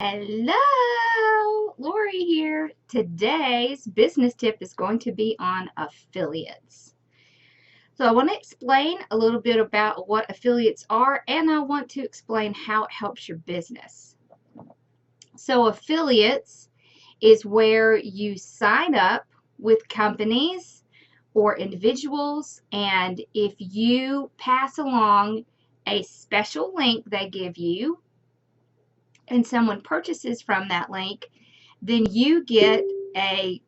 Hello, Lori here. Today's business tip is going to be on affiliates. So I want to explain a little bit about what affiliates are, and I want to explain how it helps your business. So affiliates is where you sign up with companies or individuals, and if you pass along a special link they give you and someone purchases from that link, then you get I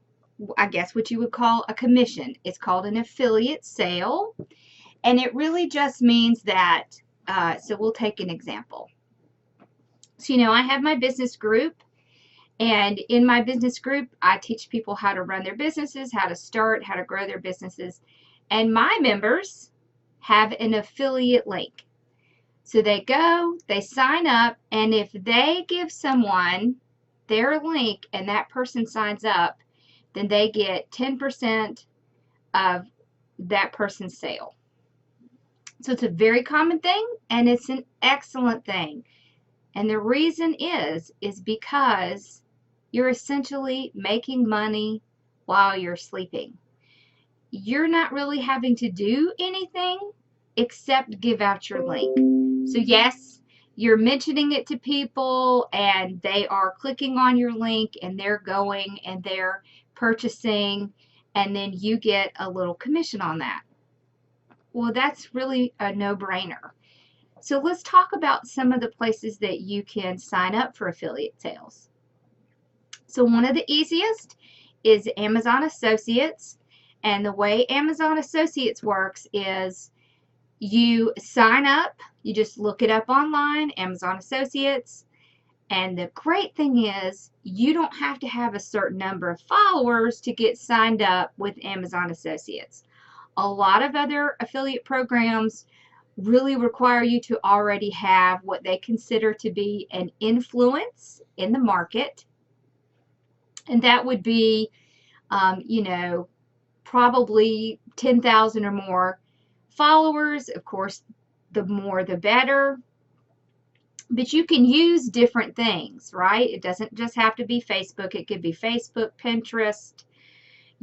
guess what you would call a commission. It's called an affiliate sale, and it really just means that, so we'll take an example. So, I have my business group, and in my business group, I teach people how to run their businesses, how to start, how to grow their businesses, and my members have an affiliate link. So they go, they sign up, and if they give someone their link and that person signs up, then they get 10% of that person's sale. So it's a very common thing, and it's an excellent thing. And the reason is because you're essentially making money while you're sleeping. You're not really having to do anything except give out your link. So yes, you're mentioning it to people and they are clicking on your link and they're going and they're purchasing, and then you get a little commission on that. Well, that's really a no-brainer. So let's talk about some of the places that you can sign up for affiliate sales. So one of the easiest is Amazon Associates. And the way Amazon Associates works is you sign up, you just look it up online, Amazon Associates, and the great thing is you don't have to have a certain number of followers to get signed up with Amazon Associates. A lot of other affiliate programs really require you to already have what they consider to be an influence in the market, and that would be, probably 10,000 or more followers. Of course, the more the better. But you can use different things, right? It doesn't just have to be Facebook. It could be Facebook, Pinterest,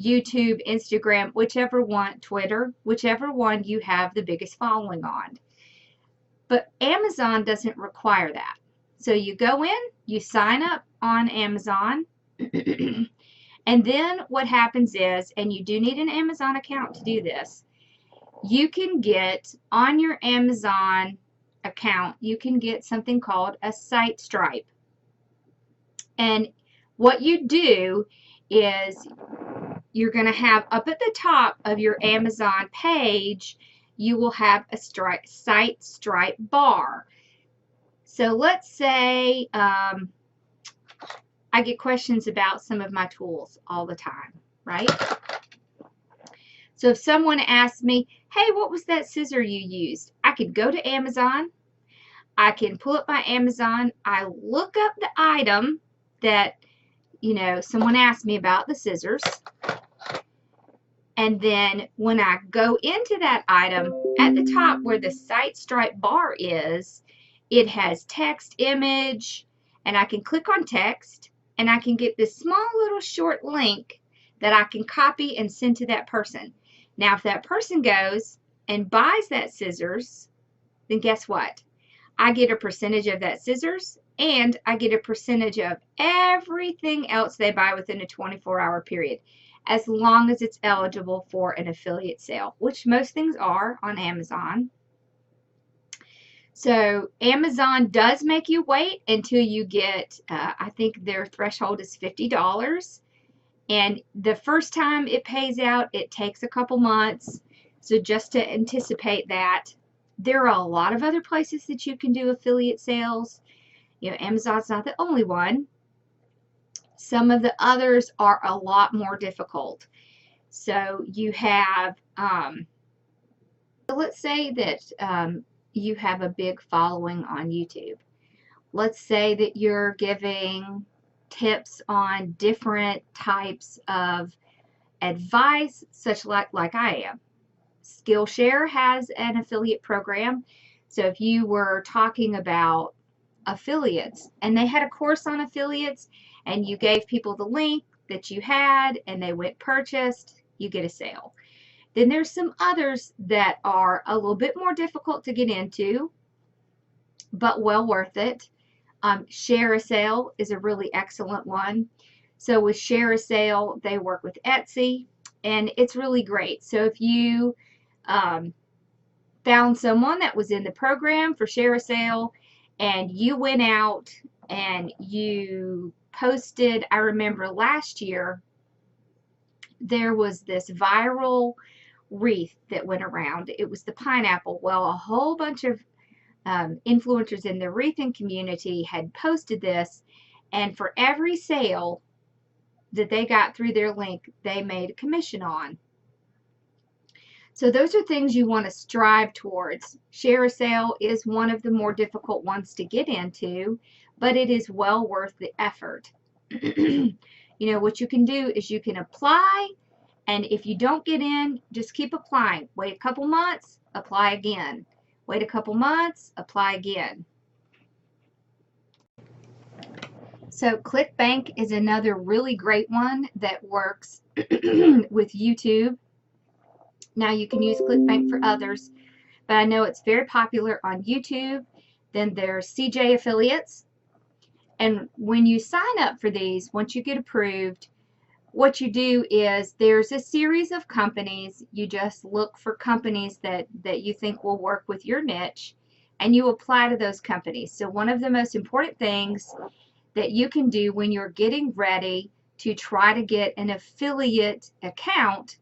YouTube, Instagram, whichever one, Twitter, whichever one you have the biggest following on. But Amazon doesn't require that. So you go in, you sign up on Amazon, and then what happens is, and you do need an Amazon account to do this, you can get on your Amazon account, you can get something called a site stripe. And what you do is you're going to have up at the top of your Amazon page, you will have a site stripe bar. So let's say I get questions about some of my tools all the time, right? So if someone asks me, hey, what was that scissor you used? I could go to Amazon. I can pull up my Amazon. I look up the item that, someone asked me about, the scissors. And then when I go into that item, at the top where the site stripe bar is, it has text, image, and I can click on text, and I can get this small little short link that I can copy and send to that person. Now, if that person goes and buys that scissors, then guess what? I get a percentage of that scissors, and I get a percentage of everything else they buy within a 24-hour period, as long as it's eligible for an affiliate sale, which most things are on Amazon. So Amazon does make you wait until you get, I think their threshold is $50. And the first time it pays out, it takes a couple months. So just to anticipate that, there are a lot of other places that you can do affiliate sales. Amazon's not the only one. Some of the others are a lot more difficult. So you have, let's say that you have a big following on YouTube. Let's say that you're giving tips on different types of advice, such like I am. Skillshare has an affiliate program. So if you were talking about affiliates, and they had a course on affiliates, and you gave people the link that you had and they went purchased, you get a sale. Then there's some others that are a little bit more difficult to get into, but well worth it. ShareAsale is a really excellent one. So with ShareAsale, they work with Etsy, and it's really great. So if you found someone that was in the program for ShareAsale, and you went out and you posted, I remember last year, there was this viral wreath that went around. It was the pineapple. Well, a whole bunch of influencers in the wreathing community had posted this, and for every sale that they got through their link, they made a commission on. So those are things you want to strive towards. ShareAsale is one of the more difficult ones to get into, but it is well worth the effort. You know, what you can do is you can apply, and if you don't get in, just keep applying. Wait a couple months, apply again. Wait a couple months, apply again. So Clickbank is another really great one that works with YouTube. Now you can use Clickbank for others, but I know it's very popular on YouTube. Then there's CJ Affiliates. And when you sign up for these, once you get approved, what you do is there's a series of companies. You just look for companies that you think will work with your niche, and you apply to those companies. So one of the most important things that you can do when you're getting ready to try to get an affiliate account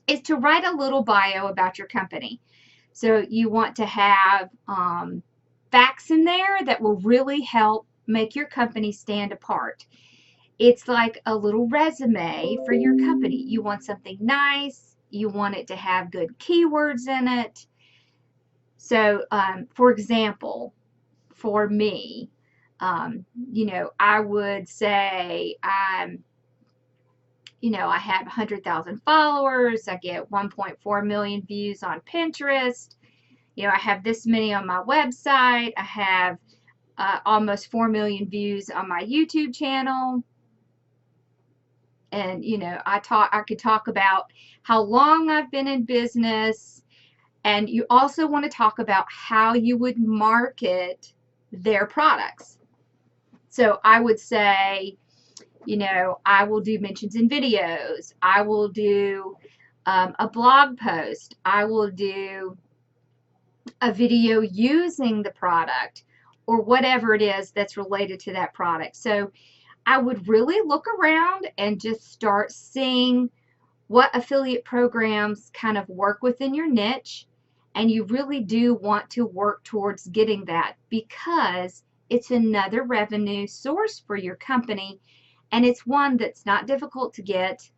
is to write a little bio about your company. So you want to have facts in there that will really help make your company stand apart. It's like a little resume for your company. You want something nice. You want it to have good keywords in it. So, for example, for me, you know, I would say you know, I have 100,000 followers. I get 1.4 million views on Pinterest. You know, I have this many on my website. I have almost 4 million views on my YouTube channel. And, you know, I could talk about how long I've been in business. And you also want to talk about how you would market their products. So I would say, you know, I will do mentions in videos. I will do a blog post. I will do a video using the product, or whatever it is that's related to that product. So I would really look around and just start seeing what affiliate programs kind of work within your niche. And you really do want to work towards getting that, because it's another revenue source for your company. And it's one that's not difficult to get,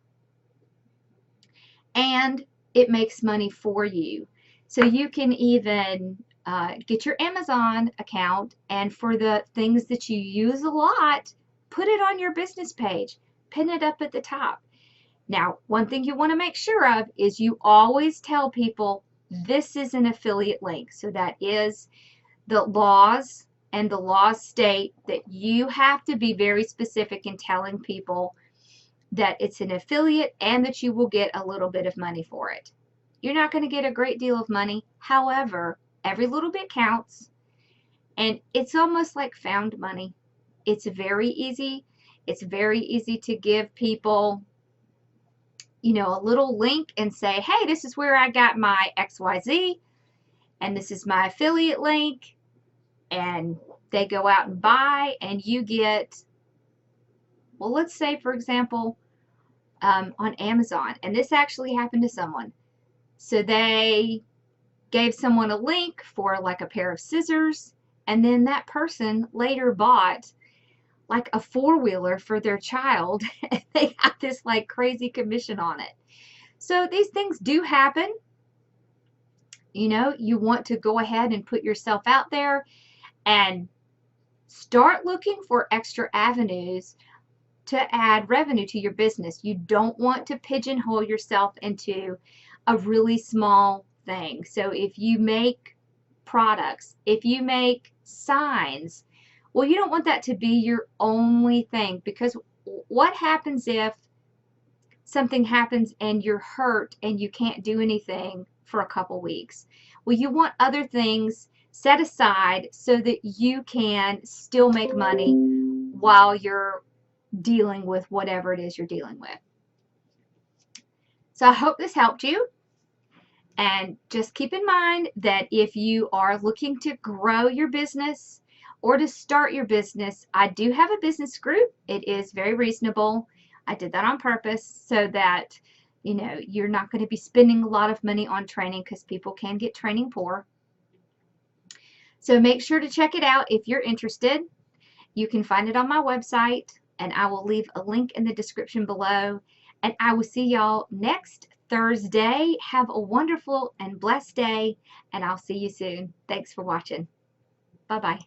and it makes money for you. So you can even get your Amazon account, and for the things that you use a lot, put it on your business page, pin it up at the top. Now, one thing you want to make sure of is you always tell people this is an affiliate link. So that is the laws, and the laws state that you have to be very specific in telling people that it's an affiliate and that you will get a little bit of money for it. You're not going to get a great deal of money. However, every little bit counts, and it's almost like found money. It's very easy. It's very easy to give people, you know, a little link and say, hey, this is where I got my XYZ, and this is my affiliate link. And they go out and buy, and you get, well, let's say, for example, on Amazon, and this actually happened to someone. So they gave someone a link for like a pair of scissors, and then that person later bought like a four-wheeler for their child, and they got this like crazy commission on it. So these things do happen. You know, you want to go ahead and put yourself out there and start looking for extra avenues to add revenue to your business. You don't want to pigeonhole yourself into a really small thing. So if you make products, if you make signs, well, you don't want that to be your only thing, because what happens if something happens and you're hurt and you can't do anything for a couple weeks? Well, you want other things set aside so that you can still make money while you're dealing with whatever it is you're dealing with. So I hope this helped you. And just keep in mind that if you are looking to grow your business or to start your business, I do have a business group. It is very reasonable. I did that on purpose so that, you know, you're not going to be spending a lot of money on training, because people can get training poor. So make sure to check it out if you're interested. You can find it on my website, and I will leave a link in the description below. And I will see y'all next Thursday. Have a wonderful and blessed day, and I'll see you soon. Thanks for watching. Bye-bye.